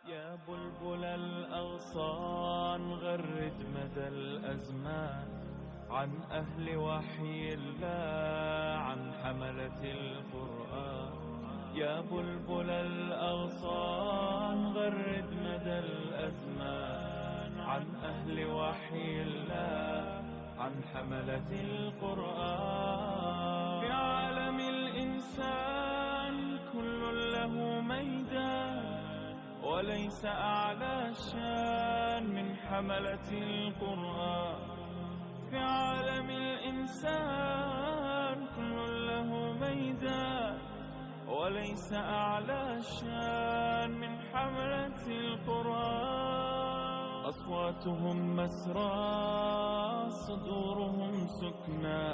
يا بلبل الأغصان غرد مدى الأزمان عن أهل وحي الله، عن حملة القرآن. يا بلبل الأغصان غرد مدى الأزمان عن أهل وحي الله، عن حملة القرآن. في عالم الإنسان كل له ميدان، وليس أعلى شان من حملة القرآن. في عالم الإنسان كل له ميدان، وليس أعلى شان من حملة القرآن. أصواتهم مسرى، صدورهم سكنى،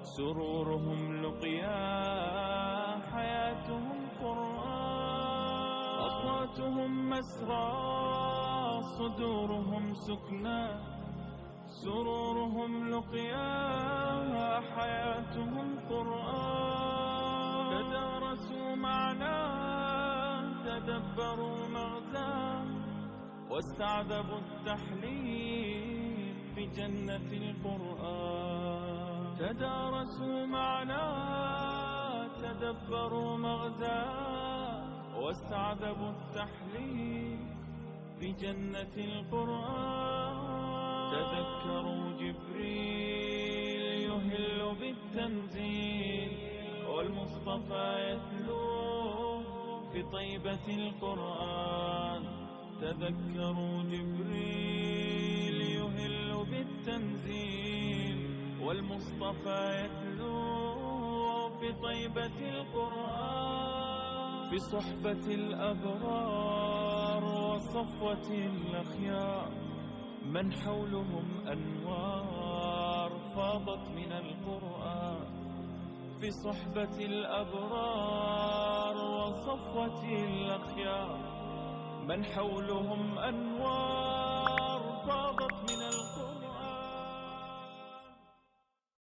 سرورهم لقيا، حياتهم قرآن. أصواتهم مسرى، صدورهم سكنى، سرورهم لقيا، حياتهم قرآن. تدارسوا معناه، تدبروا مغزاه، واستعذبوا التحليل في جنة القرآن. تدارسوا معناه، تدبروا مغزاه، واستعذبوا التحليل في جنة القرآن. تذكروا جبريل يهل بالتنزيل، والمصطفى يتلو في طيبة القرآن. تذكروا جبريل يهل بالتنزيل، والمصطفى يتلو في طيبة القرآن. في صحبة الأبرار وصفوة الأخيار، من حولهم أنوار فاضت من القرآن. في صحبة الأبرار وصفوة الأخيار، من حولهم أنوار فاضت من